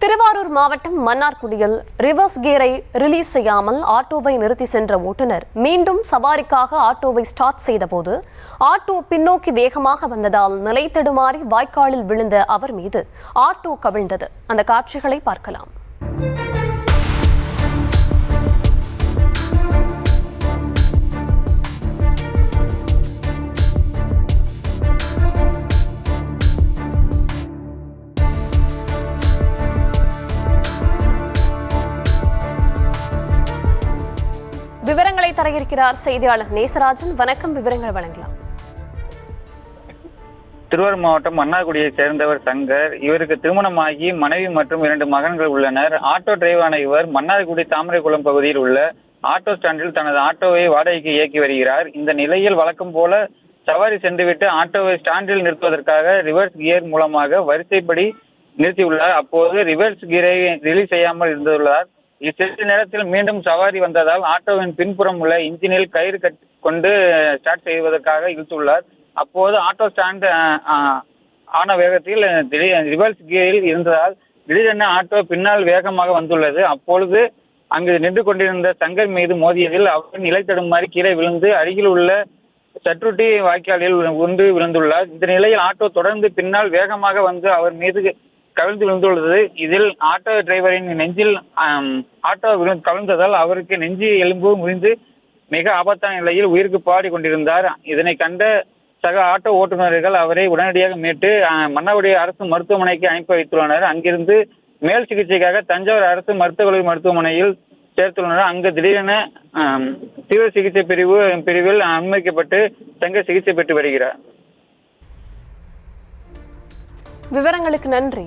திருவாரூர் மாவட்டம் மன்னார்குடியில் reverse கியரை release செய்யாமல் ஆட்டோவை நிறுத்தி சென்ற ஓட்டுநர் மீண்டும் சவாரிக்காக ஆட்டோவை ஸ்டார்ட் செய்தபோது ஆட்டோ பின்னோக்கி வேகமாக வந்ததால் நிலை தடுமாறி வாய்க்காலில் விழுந்த அவர் மீது ஆட்டோ கவிழ்ந்தது. அந்த காட்சிகளை பார்க்கலாம். விவரங்களை தர இருக்கிறார் செய்தியாளர் நேசராஜன். வணக்கம், விவரங்கள் வழங்கலாம். திருவாரூர் மாவட்டம் மன்னார்குடியை சேர்ந்தவர் சங்கர். இவருக்கு திருமணமாகி மனைவி மற்றும் 2 மகன்கள் உள்ளனர். ஆட்டோ டிரைவரான இவர் மன்னார்குடி தாமரைக்குளம் பகுதியில் உள்ள ஆட்டோ ஸ்டாண்டில் தனது ஆட்டோவை வாடகைக்கு இயக்கி வருகிறார். இந்த நிலையில் வழக்கம் போல சவாரி சென்றுவிட்டு ஆட்டோவை ஸ்டாண்டில் நிறுத்துவதற்காக ரிவர்ஸ் கியர் மூலமாக வரிசைப்படி நிறுத்தியுள்ளார். அப்போது ரிவர்ஸ் கியரை ரிலீஸ் செய்யாமல் இருந்துள்ளார். சிறிது நேரத்தில் மீண்டும் சவாரி வந்ததால் ஆட்டோவின் பின்புறம் உள்ள இன்ஜினில் கயிறு கொண்டு ஸ்டார்ட் செய்வதற்காக இழுத்துள்ளார். அப்போது ஆட்டோ ஸ்டாண்ட் ஆன வேகத்தில் ரிவர்ஸ் கியரில் இருந்ததால் திடீரென ஆட்டோ பின்னால் வேகமாக வந்துள்ளது. அப்பொழுது அங்கு நின்று கொண்டிருந்த சங்கர் மீது மோதியதில் அவர் நிலை தடுமாறி கீழே விழுந்து அருகில் உள்ள சற்றுட்டி வாய்க்காலில் உண்டு விழுந்துள்ளார். இந்த நிலையில் ஆட்டோ தொடர்ந்து பின்னால் வேகமாக வந்து அவர் மீது கவிழ்ந்து விழுந்துள்ளது. இதில் ஆட்டோ டிரைவரின் நெஞ்சில் ஆட்டோ கவிழ்ந்ததால் அவருக்கு நெஞ்சு எலும்பு முறிந்து மிக ஆபத்தான நிலையில் உயிருக்கு போராடி கொண்டிருந்தார். இதனை கண்ட சக ஆட்டோ ஓட்டுநர்கள் அவரை உடனடியாக மீட்டு மன்னார்குடி அரசு மருத்துவமனைக்கு அனுப்பி வைத்துள்ளனர். அங்கிருந்து மேல் சிகிச்சைக்காக தஞ்சாவூர் அரசு மருத்துவக் மருத்துவமனையில் சேர்த்துள்ளனர். அங்கு திடீரென தீவிர சிகிச்சை பிரிவில் அனுமதிக்கப்பட்டு தங்க சிகிச்சை பெற்று வருகிறார். விவரங்களுக்கு நன்றி.